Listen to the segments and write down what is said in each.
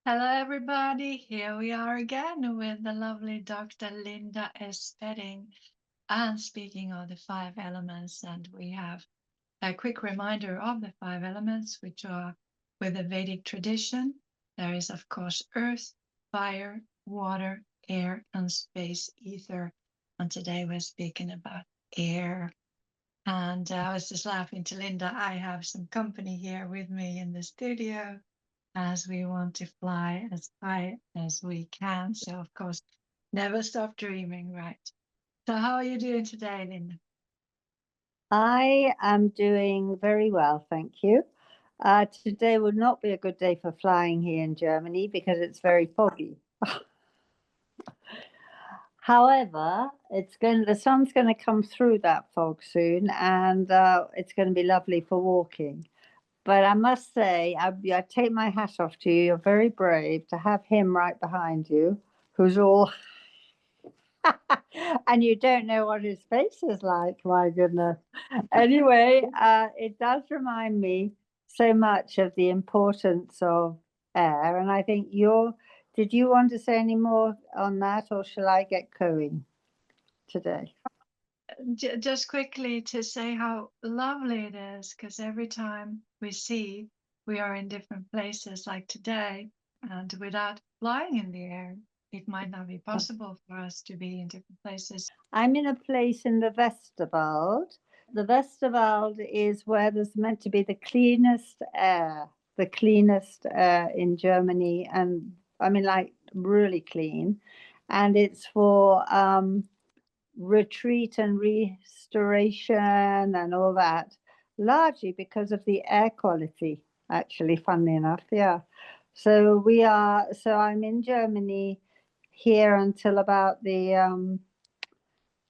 Hello, everybody. Here we are again with the lovely Dr. Linda S. Spedding and speaking of the five elements. And we have a quick reminder of the five elements, which are with the Vedic tradition. There is, of course, earth, fire, water, air, and space ether. And today we're speaking about air. And I was just laughing to Linda. I have some company here with me in the studio as we want to fly as high as we can. So, of course, never stop dreaming, right? So, how are you doing today, Linda? I am doing very well, thank you. Today would not be a good day for flying here in Germany because it's very foggy. However, the sun's going to come through that fog soon, and it's going to be lovely for walking. But I must say, I take my hat off to you. You're very brave to have him right behind you, who's all, and you don't know what his face is like. My goodness. Anyway, it does remind me so much of the importance of air. And I think did you want to say any more on that, or shall I get going today? Just quickly to say how lovely it is, because every time we see we are in different places, like today, and without flying in the air, it might not be possible for us to be in different places. I'm in a place in the Westerwald. The Westerwald is where there's meant to be the cleanest air in Germany, and I mean, like really clean. And it's for retreat and restoration and all that, largely because of the air quality, actually, funnily enough. Yeah. So I'm in Germany here until about the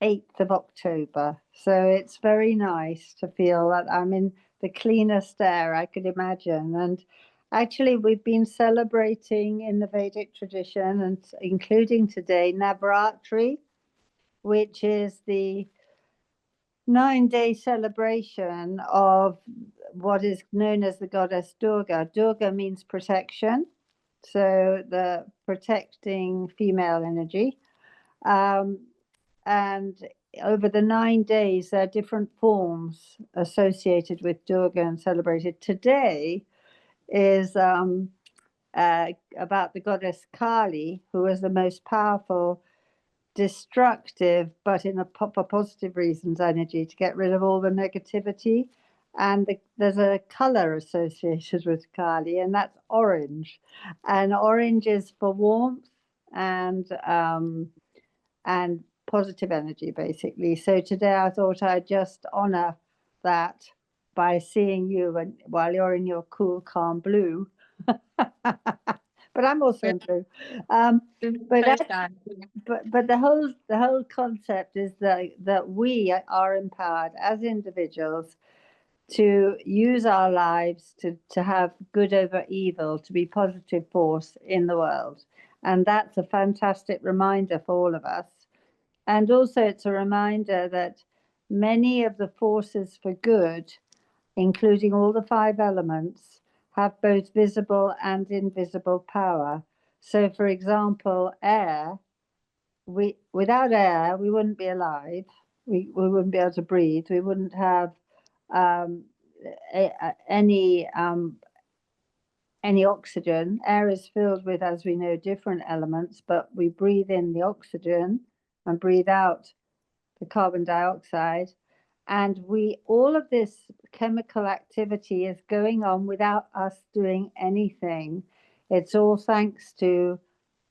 8th of October. So it's very nice to feel that I'm in the cleanest air I could imagine. And actually, we've been celebrating in the Vedic tradition, and including today, Navratri, which is the 9-day celebration of what is known as the goddess Durga. Durga means protection, so the protecting female energy. Um, and over the 9 days, there are different forms associated with Durga and celebrated. Today is about the goddess Kali, who is the most powerful destructive, but in a for positive reasons, energy to get rid of all the negativity. And there's a color associated with Kali, and that's orange. And orange is for warmth and and positive energy, basically. So today I thought I'd just honor that by seeing you and while you're in your cool, calm blue. But I'm also in blue. Um, but Very that's sad. but the whole concept is that we are empowered as individuals to use our lives to have good over evil, to be positive force in the world. And that's a fantastic reminder for all of us. And also it's a reminder that many of the forces for good, including all the five elements, have both visible and invisible power. So for example, air, we without air we wouldn't be alive, we wouldn't be able to breathe, we wouldn't have um, any oxygen. Air is filled with, as we know, different elements, but we breathe in the oxygen and breathe out the carbon dioxide, and we all of this chemical activity is going on without us doing anything. It's all thanks to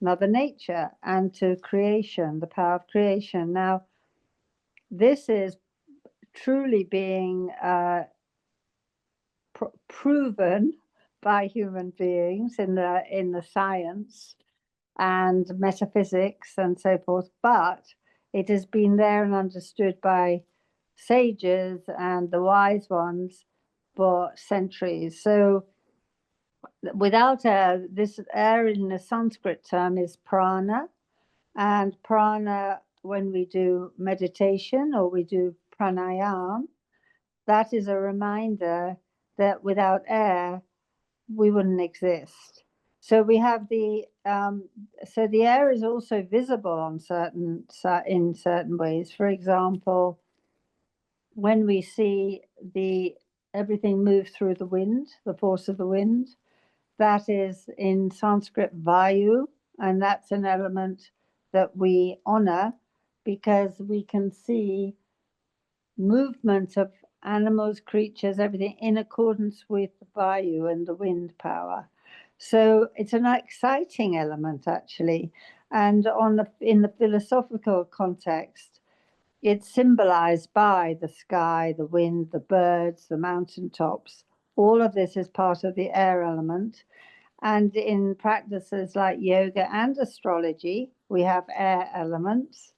Mother Nature and to creation, the power of creation. Now, this is truly being proven by human beings in the science and metaphysics and so forth, but it has been there and understood by sages and the wise ones for centuries. So without air, this air in the Sanskrit term is prana, and prana, when we do meditation or we do pranayam, that is a reminder that without air, we wouldn't exist. So we have so the air is also visible on in certain ways. For example, when we see the everything move through the wind, the force of the wind, that is in Sanskrit Vayu, and that's an element that we honor because we can see movement of animals, creatures, everything in accordance with the Vayu and the wind power. So it's an exciting element actually. And in the philosophical context, it's symbolized by the sky, the wind, the birds, the mountaintops. All of this is part of the air element. And in practices like yoga and astrology, we have air elements.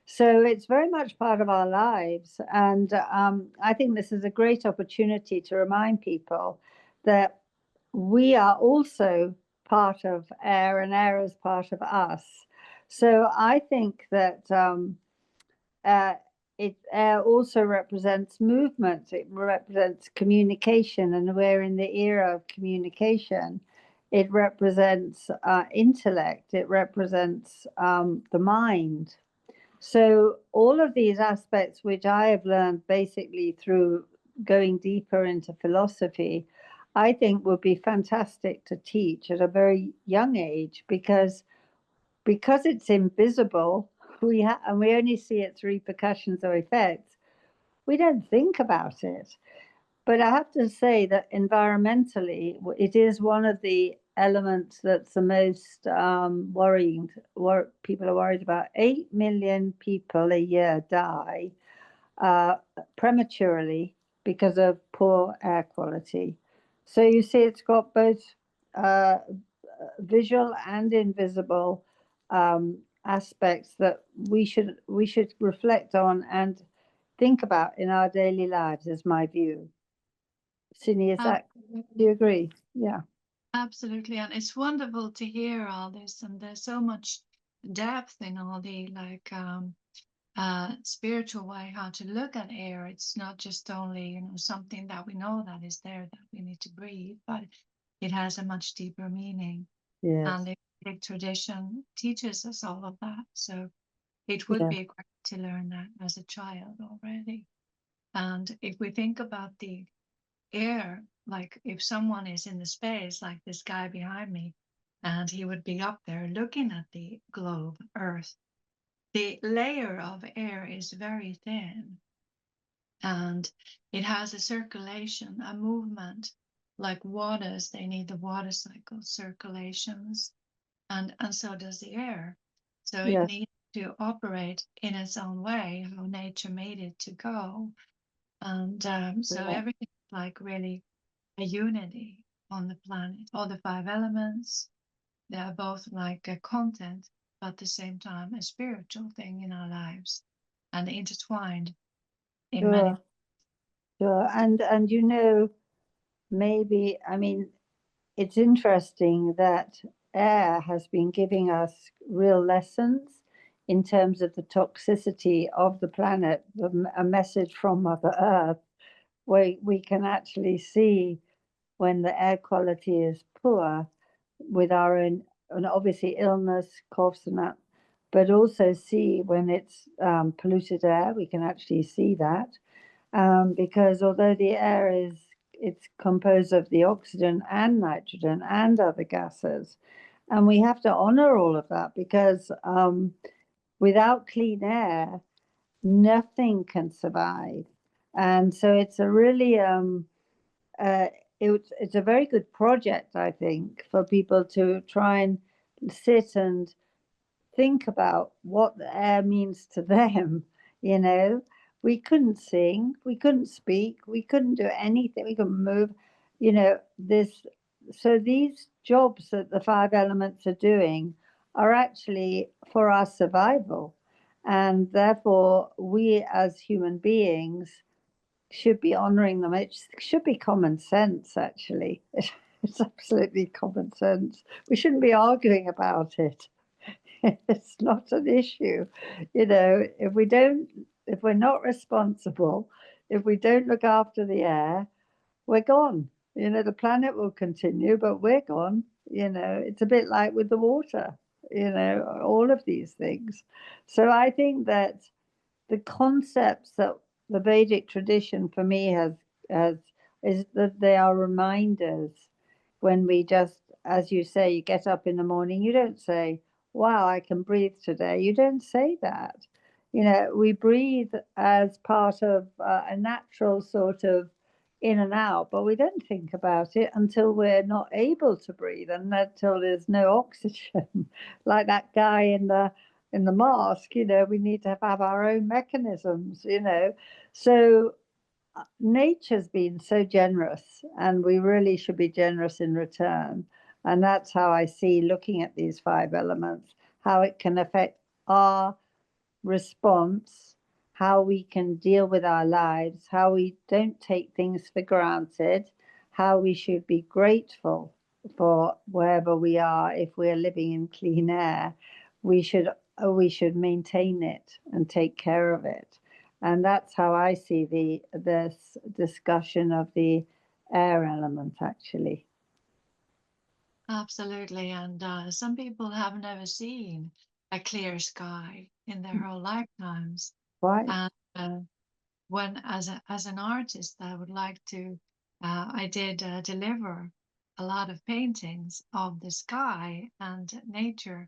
So it's very much part of our lives. And I think this is a great opportunity to remind people that we are also part of air and air is part of us. So I think that uh, air also represents movement. It represents communication, and we're in the era of communication. It represents intellect. It represents the mind. So all of these aspects, which I have learned basically through going deeper into philosophy, I think would be fantastic to teach at a very young age because it's invisible, and we only see its repercussions or effects. We don't think about it. But I have to say that environmentally, it is one of the elements that's the most worrying. People are worried about. 8 million people a year die uh, prematurely because of poor air quality. So you see, it's got both uh, visual and invisible aspects that we should reflect on and think about in our daily lives. Is my view. Sini, is that? Do you Absolutely. agree? Yeah. Absolutely. And it's wonderful to hear all this. And there's so much depth in all the spiritual way how to look at air. It's not just only, something that we know that is there that we need to breathe, but it has a much deeper meaning. Yes. And the Vedic tradition teaches us all of that. So it would Yeah. be great to learn that as a child already. And if we think about the air, like if someone is in the space, like this guy behind me, and he would be up there looking at the globe, Earth, the layer of air is very thin and it has a circulation, a movement like waters. They need the water cycle circulations, and so does the air. So it Yes. needs to operate in its own way, how nature made it to go. And so Yeah. everything is like really a unity on the planet. All the five elements, they are both like a content, but at the same time a spiritual thing in our lives and intertwined in many. Sure. Sure. And maybe I mean it's interesting that air has been giving us real lessons in terms of the toxicity of the planet, a message from Mother Earth, where we can actually see when the air quality is poor with our own, and obviously illness, coughs, and that, but also see when it's polluted air, we can actually see that because although the air it's composed of the oxygen and nitrogen and other gases, and we have to honor all of that because without clean air, nothing can survive. And so it's a really uh, it's a very good project, I think, for people to try and sit and think about what the air means to them. You know, we couldn't sing, we couldn't speak, we couldn't do anything, we couldn't move. This. So these jobs that the five elements are doing are actually for our survival, and therefore we as human beings should be honoring them. It should be common sense, actually. It's absolutely common sense. We shouldn't be arguing about it. It's not an issue. If we're not responsible, if we don't look after the air, we're gone. The planet will continue, but we're gone. It's a bit like with the water, all of these things. So I think that the concepts that the Vedic tradition for me has is that they are reminders. When we just, as you say, you get up in the morning, you don't say, "Wow, I can breathe today." You don't say that. We breathe as part of a natural sort of in and out, but we don't think about it until we're not able to breathe and until there's no oxygen. Like that guy in the mask, we need to have our own mechanisms. So nature's been so generous, and we really should be generous in return. And that's how I see looking at these five elements, how it can affect our response, how we can deal with our lives, how we don't take things for granted, how we should be grateful for wherever we are. If we're living in clean air, we should maintain it and take care of it. And that's how I see this discussion of the air element actually. Absolutely. And some people have never seen a clear sky in their whole lifetimes. Right. And when, as an artist, I would like to, I did deliver a lot of paintings of the sky and nature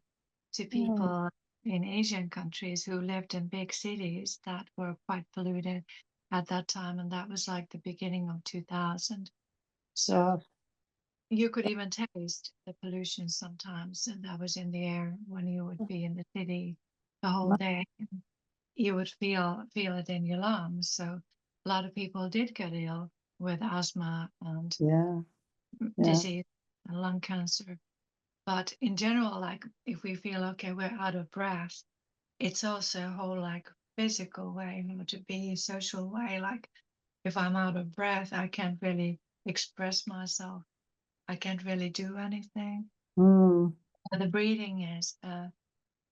to Mm, people in Asian countries who lived in big cities that were quite polluted at that time. And that was like the beginning of 2000. So gosh. you could even taste the pollution sometimes, and that was in the air when you would be in the city the whole day. You would feel it in your lungs. So a lot of people did get ill with asthma and Yeah. Yeah. disease and lung cancer. But in general, like if we feel okay, we're out of breath, it's also a whole like physical way, to be social way. Like if I'm out of breath, I can't really express myself. I can't really do anything. Mm, The breathing is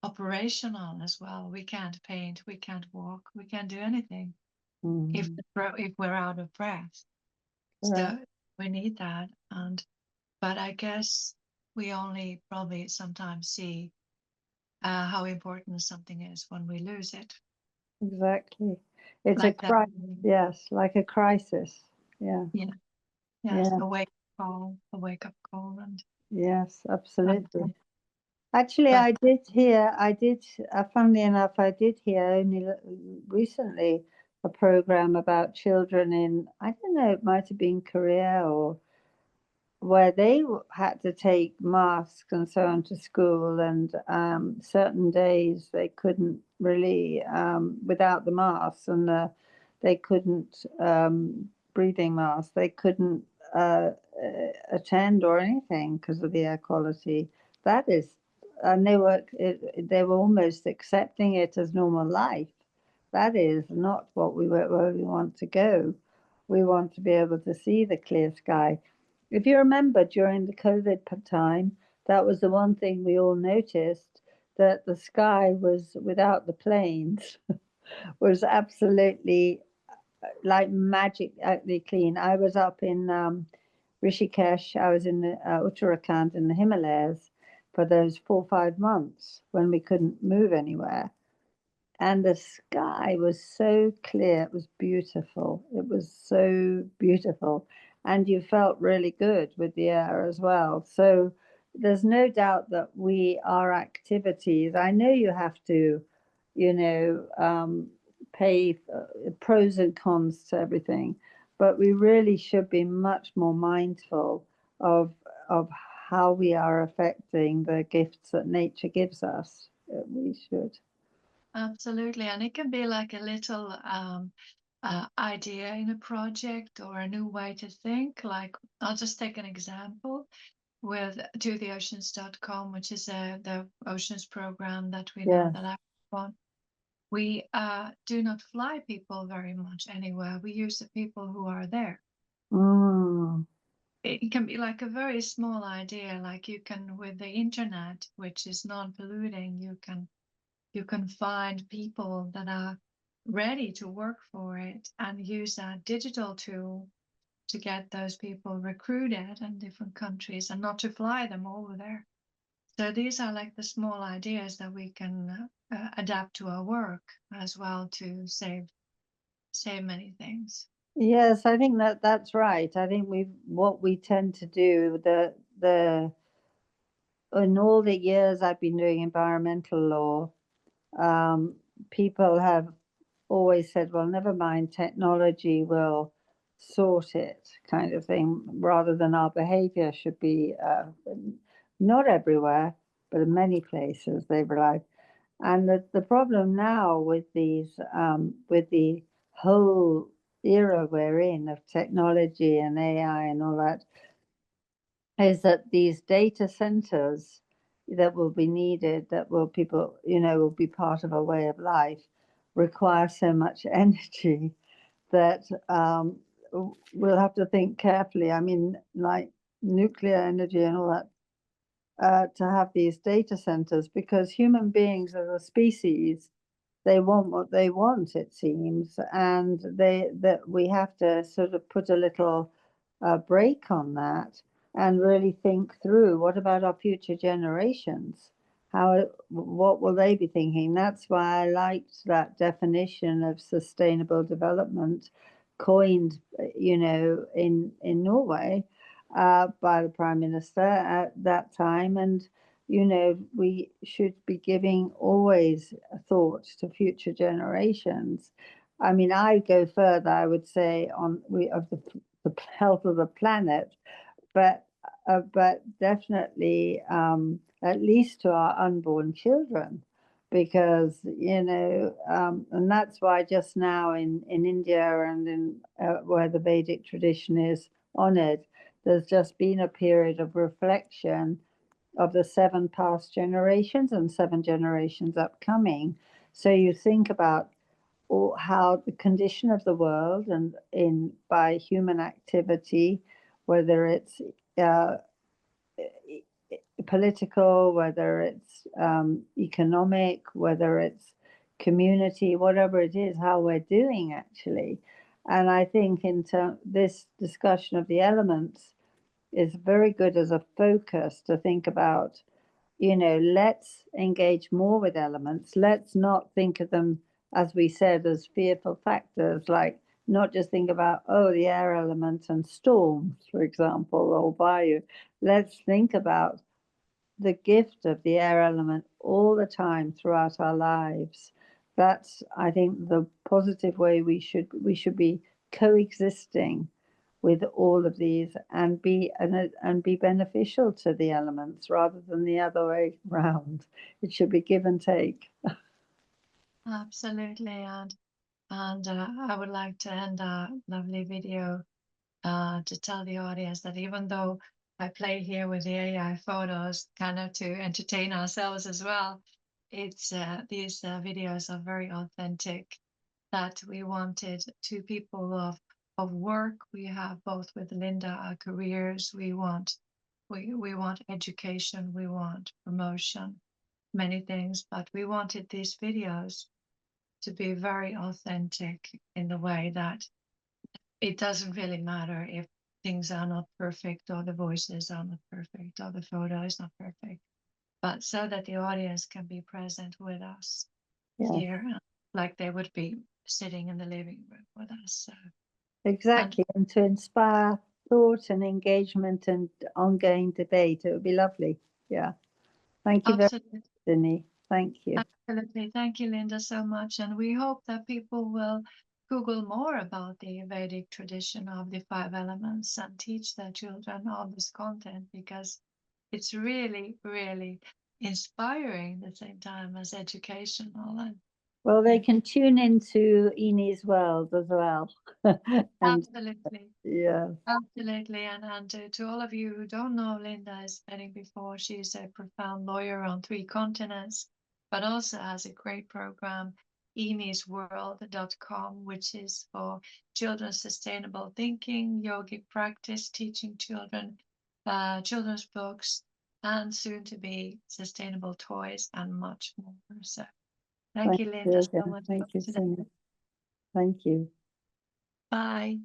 operational as well. We can't paint, we can't walk, we can't do anything if mm, if we're out of breath. correct. So we need that. And but I guess we only probably sometimes see how important something is when we lose it, Exactly. It's a like that. crisis. Yes, like a crisis. Yeah. Yeah, yes, Yeah. a wake up call, and Yes, absolutely. um, Actually, but funnily enough, I did hear only recently a program about children in, I don't know, it might have been Korea or where they had to take masks and so on to school, and certain days they couldn't really without the masks, and they couldn't breathing masks. They couldn't attend or anything because of the air quality. That is, and they were almost accepting it as normal life. That is not where we want to go. We want to be able to see the clear sky. If you remember during the COVID time, that was the one thing we all noticed, that the sky was without the planes was absolutely like magically clean. I was up in Rishikesh. I was in the Uttarakhand in the Himalayas for those 4 or 5 months when we couldn't move anywhere, and the sky was so clear. It was beautiful. It was so beautiful, and you felt really good with the air as well. So there's no doubt that our activities, I know you have to, you know pay pros and cons to everything, but we really should be much more mindful of of how we are affecting the gifts that nature gives us. We should. absolutely, and it can be like a little idea in a project or a new way to think. Like I'll just take an example with totheoceans.com, which is the oceans program that we know Yeah. that I on. We do not fly people very much anywhere. We use the people who are there. Mm, It can be like a very small idea, like you can with the internet, which is non-polluting, you can find people that are ready to work for it and use a digital tool to get those people recruited in different countries and not to fly them over there. So these are like the small ideas that we can adapt to our work as well to save many things. Yes, I think that that's right. I think what we tend to do, the in all the years I've been doing environmental law, um, people have always said, well, never mind, technology will sort it, kind of thing, rather than our behavior should be, not everywhere, but in many places they've relied. And the problem now with the whole era we're in of technology and AI and all that, is that these data centers that will be needed, that will people, will be part of a way of life, require so much energy that we'll have to think carefully. I mean, like nuclear energy and all that, to have these data centers, because human beings as a species, they want what they want, it seems, and that we have to sort of put a little break on that and really think through what about our future generations? What will they be thinking? That's why I liked that definition of sustainable development coined, in Norway, by the prime minister at that time. And we should be giving always thought to future generations. I mean, I go further. I would say on we of the health of the planet, but definitely at least to our unborn children, because and that's why just now in India and in where the Vedic tradition is honored, there's just been a period of reflection of the 7 past generations and 7 generations upcoming. So you think about how the condition of the world and in by human activity, whether it's uh, political, whether it's economic, whether it's community, whatever it is, how we're doing actually. And I think this discussion of the elements is very good as a focus to think about, let's engage more with elements. Let's not think of them, as we said, as fearful factors, like not just think about, oh, the air element and storms, for example, or bio. Let's think about the gift of the air element all the time throughout our lives. That's, I think, the positive way we should be coexisting with all of these and be beneficial to the elements rather than the other way round. It should be give and take. Absolutely, and I would like to end a lovely video to tell the audience that even though I play here with the AI photos, kind of to entertain ourselves as well, it's these videos are very authentic. That we wanted two people of work. We have both with Linda our careers. We want education. We want promotion, many things, but we wanted these videos to be very authentic in the way that it doesn't really matter if things are not perfect or the voices are not perfect or the photo is not perfect, but so that the audience can be present with us Yeah, here, like they would be sitting in the living room with us. So, and exactly. And to inspire thought and engagement and ongoing debate, it would be lovely. Yeah. Thank you very absolutely, much, Sini. Thank you. absolutely. Thank you, Linda, so much. And we hope that people will Google more about the Vedic tradition of the 5 elements and teach their children all this content because it's really, really inspiring at the same time as educational. And Well, they yeah, can tune into Eni's world as well. And absolutely. yeah, Absolutely. And to all of you who don't know Linda Spedding before, she's a profound lawyer on 3 continents, but also has a great program, enisworld.com, which is for children's sustainable thinking, yogic practice, teaching children, children's books, and soon to be sustainable toys and much more. So thank thank you, you Linda, so again. much for Thank you, today. Sini. Thank you. Bye.